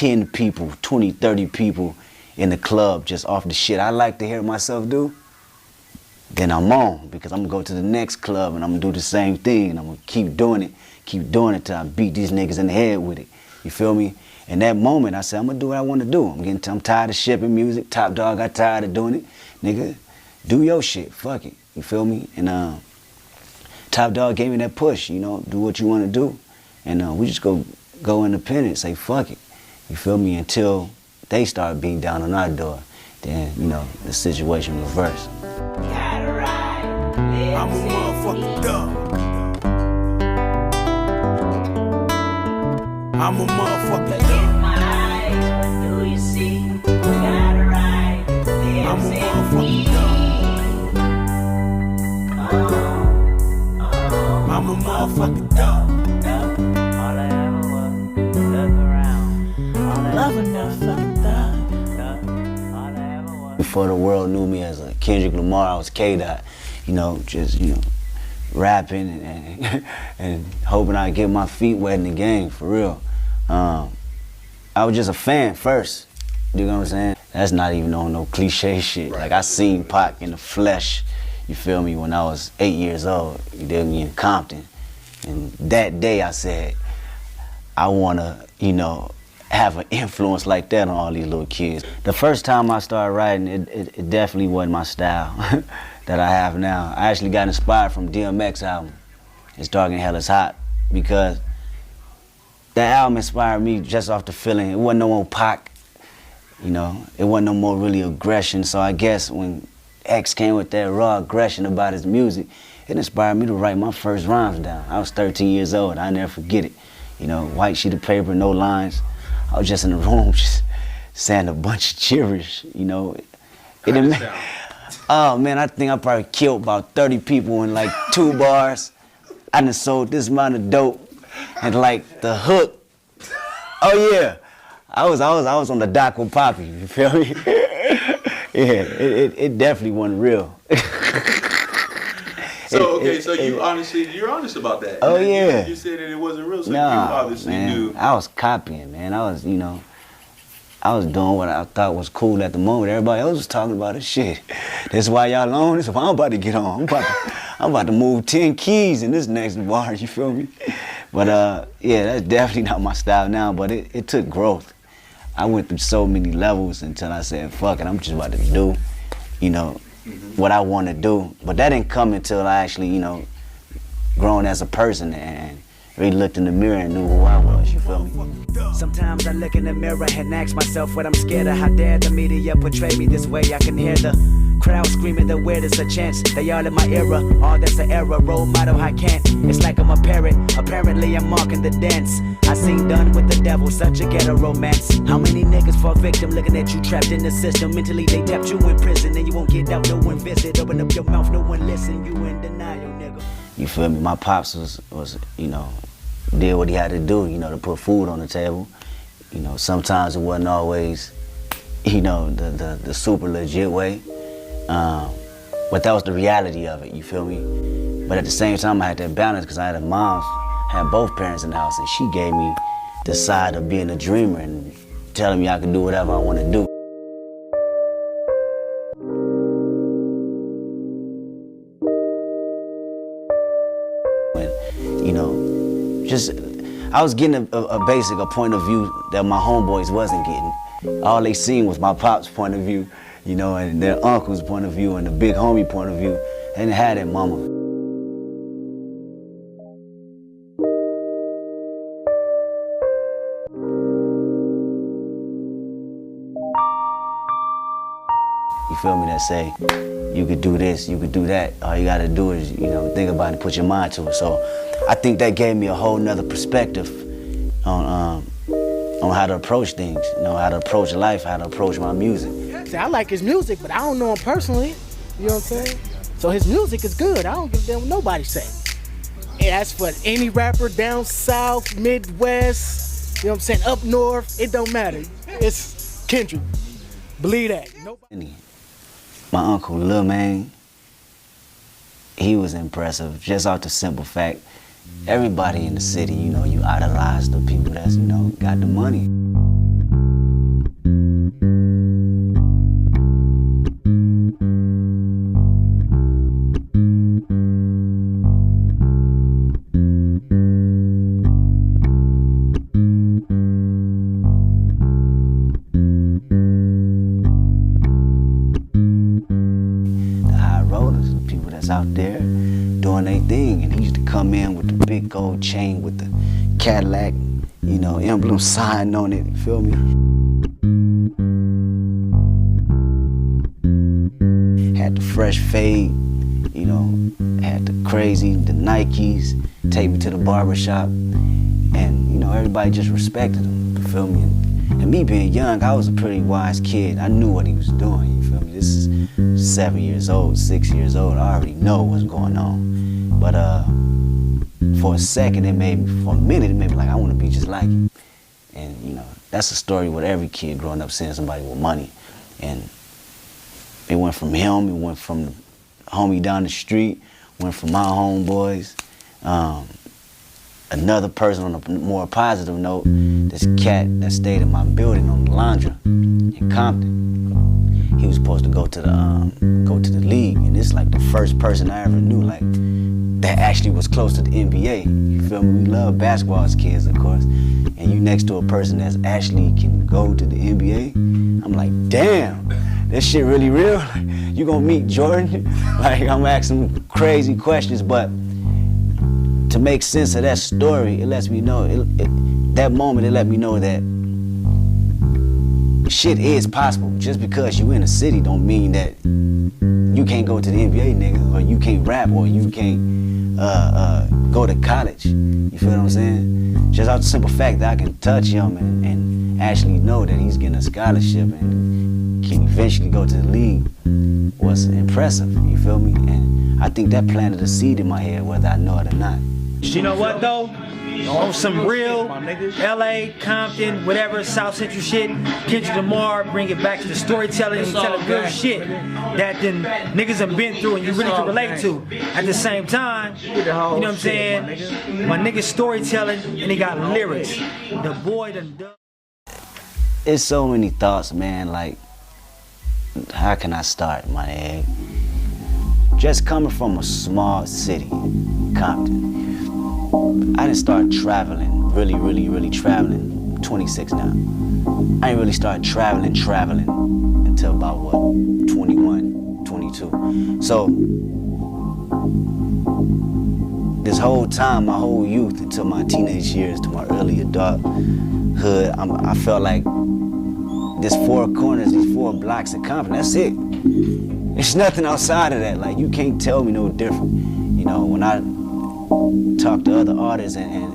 10 people, 20, 30 people in the club just off the shit I like to hear myself do, then I'm on, because I'm gonna go to the next club and I'm gonna do the same thing, and I'm gonna keep doing it till I beat these niggas in the head with it. You feel me? In that moment, I said, I'm gonna do what I wanna do. I'm tired of shipping music. Top Dog got tired of doing it. Nigga, do your shit, fuck it. You feel me? And Top Dog gave me that push, you know, do what you wanna do. And we just go independent, say fuck it. You feel me? Until they start beating down on our door. Then, you know, the situation reversed. I'm a motherfucking dog. I'm a motherfucking dog. Do you see? Got it right. I'm a motherfucking dog. I'm a motherfucking dog. All I ever was, look around. Love a motherfucking dog. All I ever was. Before the world knew me as a Kendrick Lamar, I was K-Dot. You know, just, you know, rapping and hoping I'd get my feet wet in the game, for real. I was just a fan first, you know what I'm saying? That's not even on no cliche shit. Like, I seen Pac in the flesh, you feel me, when I was 8 years old, you dig me, in Compton. And that day I said, I wanna, you know, have an influence like that on all these little kids. The first time I started writing, it definitely wasn't my style that I have now. I actually got inspired from DMX album, It's Dark and Hell is Hot, because that album inspired me just off the feeling. It wasn't no more Pac, you know, it wasn't no more really aggression. So I guess when X came with that raw aggression about his music, it inspired me to write my first rhymes down. I was 13 years old, I never forget it. You know, white sheet of paper, no lines. I was just in the room just saying a bunch of gibberish, you know. It didn't oh man, I think I probably killed about 30 people in like 2 bars. I done sold this amount of dope, and like the hook. Oh yeah, I was on the dock with Poppy. You feel me? Yeah, it definitely wasn't real. So you're honest about that. Oh and yeah. You said that it wasn't real, so Nah, you obviously man, knew. I was copying, man. I was, you know, I was doing what I thought was cool at the moment. Everybody else was talking about this shit. That's why y'all on. This is why I'm about to get on. I'm about to move 10 keys in this next bar. You feel me? But yeah, that's definitely not my style now. But it took growth. I went through so many levels until I said, fuck it, I'm just about to do, you know, what I want to do. But that didn't come until I actually, you know, grown as a person and really looked in the mirror and knew who I was, you feel me? Sometimes I look in the mirror and ask myself what I'm scared of. How dare the media portray me this way? I can hear the crowd screaming the weirdest a chance. They all in my era, all that's an error. Role model I can't, it's like I'm a parrot. Apparently I'm marking the dance. I seen Done with the Devil, such a ghetto romance. How many niggas fall victim looking at you trapped in the system? Mentally they tapped you in prison and you won't get out, no one visit. Open up your mouth, no one listen, you in denial, nigga. You feel me? My pops was, you know, did what he had to do, you know, to put food on the table. You know, sometimes it wasn't always, you know, the super legit way. But that was the reality of it, you feel me? But at the same time, I had that balance because I had a mom, had both parents in the house, and she gave me the side of being a dreamer and telling me I could do whatever I want to do. And, you know, just, I was getting a point of view that my homeboys wasn't getting. All they seen was my pop's point of view, you know, and their uncle's point of view and the big homie point of view. They didn't have that mama. You feel me? That say, you could do this, you could do that. All you gotta do is, you know, think about it, put your mind to it. So I think that gave me a whole nother perspective on how to approach things, you know, how to approach life, how to approach my music. See, I like his music, but I don't know him personally. You know what I'm saying? So his music is good. I don't give a damn what nobody say. And that's for any rapper down south, Midwest, you know what I'm saying, up north, it don't matter. It's Kendrick. Believe that. Nobody. My uncle, Lil Man, he was impressive just off the simple fact, everybody in the city, you know, you idolize the people that's, you know, got the money. thing, and he used to come in with the big gold chain with the Cadillac, you know, emblem sign on it, you feel me? Had the fresh fade, you know, had the Nikes, take me to the barber shop, and, you know, everybody just respected him, you feel me? And me being young, I was a pretty wise kid. I knew what he was doing, you feel me? This is 7 years old, 6 years old, I already know what's going on. But for a second, for a minute, it made me like, I want to be just like him. And, you know, that's a story with every kid growing up seeing somebody with money. And it went from him, it went from the homie down the street, went from my homeboys. Another person on a more positive note, this cat that stayed in my building on the Laundra in Compton. He was supposed to go to the league, and it's like the first person I ever knew like that actually was close to the NBA. You feel me? We love basketball as kids, of course. And you next to a person that's actually can go to the NBA. I'm like, damn, this shit really real? You gonna meet Jordan? Like, I'm asking crazy questions, but to make sense of that story, it lets me know, that moment it let me know that shit is possible. Just because you in a city don't mean that you can't go to the NBA, nigga, or you can't rap, or you can't go to college. You feel what I'm saying? Just out the simple fact that I can touch him and actually know that he's getting a scholarship and can eventually go to the league was impressive, you feel me? And I think that planted a seed in my head, whether I know it or not. You know what though? On some real LA, Compton, whatever, South Central shit, Kendrick Lamar, bring it back to the storytelling and telling real shit that then niggas have been through and you really can relate to. At the same time, you know what I'm saying? My nigga's storytelling and he got lyrics. The boy done done. It's so many thoughts, man, like, how can I start, my egg? Just coming from a small city, Compton, I didn't start traveling, really traveling, 26 now. I didn't really start traveling until about, 21, 22. So, this whole time, my whole youth, until my teenage years, to my early adulthood, I felt like this four corners, these 4 blocks of Compton, that's it. There's nothing outside of that. Like, you can't tell me no different. You know, when I talk to other artists and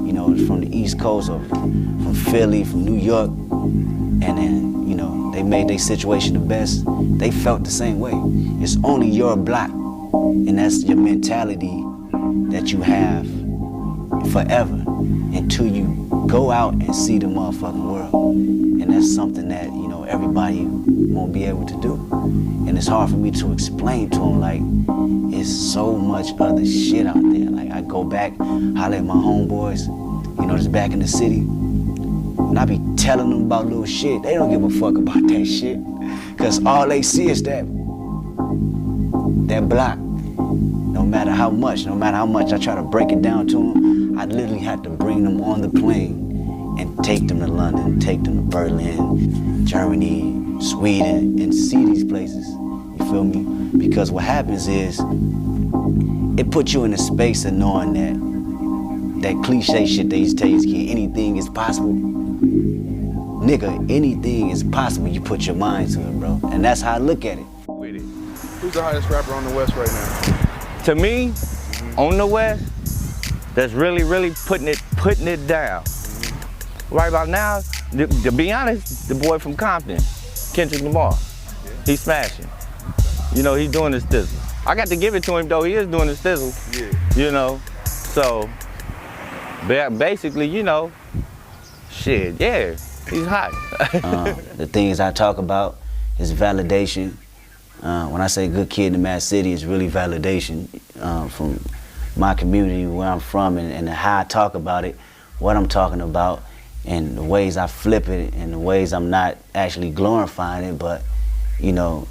you know, from the East Coast or from Philly, from New York, and then, you know, they made their situation the best, they felt the same way. It's only your block, and that's your mentality that you have forever until you go out and see the motherfucking world. And that's something that, you know, everybody won't be able to do. And it's hard for me to explain to them, like, it's so much other shit out there. Like, I go back, holler at my homeboys, you know, just back in the city, and I be telling them about little shit. They don't give a fuck about that shit, cause all they see is that block. No matter how much I try to break it down to them, I literally had to bring them on the plane and take them to London, take them to Berlin, Germany, Sweden, and see these places, you feel me? Because what happens is, it puts you in a space of knowing that cliche shit they used to tell you as a kid, anything is possible. Nigga, anything is possible, you put your mind to it, bro. And that's how I look at it. Who's the hottest rapper on the West right now? To me, on the West, that's really putting it down. Right about now, to be honest, the boy from Compton, Kendrick Lamar, he's smashing. You know, he's doing his thizzle. I got to give it to him though, he is doing his thizzle. Yeah. You know, so basically, you know, shit, yeah, he's hot. The things I talk about is validation. When I say good kid in the Mad City, it's really validation from my community, where I'm from, and how I talk about it, what I'm talking about, and the ways I flip it, and the ways I'm not actually glorifying it, but, you know,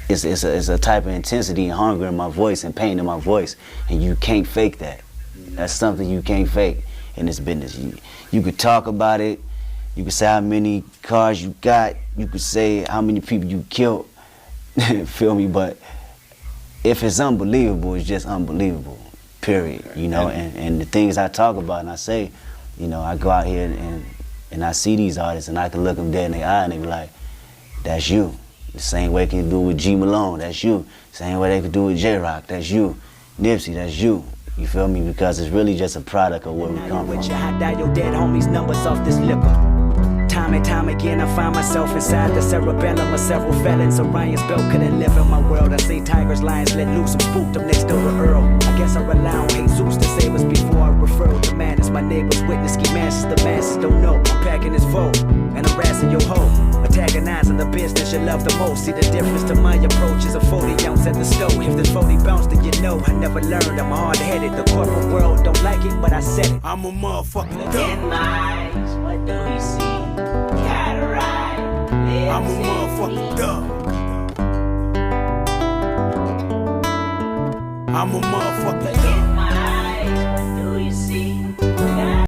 it's a type of intensity and hunger in my voice and pain in my voice, and you can't fake that. That's something you can't fake in this business. You could talk about it, you could say how many cars you got, you could say how many people you killed, feel me, but if it's unbelievable, it's just unbelievable, period, you know, and the things I talk about and I say, you know, I go out here and I see these artists and I can look them dead in their eye and they be like, that's you. The same way they can do it with G Malone, that's you. Same way they can do it with J-Rock, that's you. Nipsey, that's you. You feel me? Because it's really just a product of where we come from. I dial your dead homies' numbers off this liquor. Time and time again, I find myself inside the cerebellum of several felons. Orion's belt couldn't live in my world. I see tigers, lions let loose. I'm spooked, I'm next door to Earl. I guess I rely on Jesus to save us before I refer to madness. My neighbors witness ski masses, the masses don't know. I'm packing this vote and harassing your hoe. Antagonizing the business you love the most. See the difference to my approach is a 40 ounce at the stove. If there's 40 bounce, then you know I never learned. I'm hard-headed. The corporate world don't like it, but I said it. I'm a motherfucking In dog. my eyes, what do you see? Gotta ride. I'm a motherfucking dog. I'm a motherfucking dog.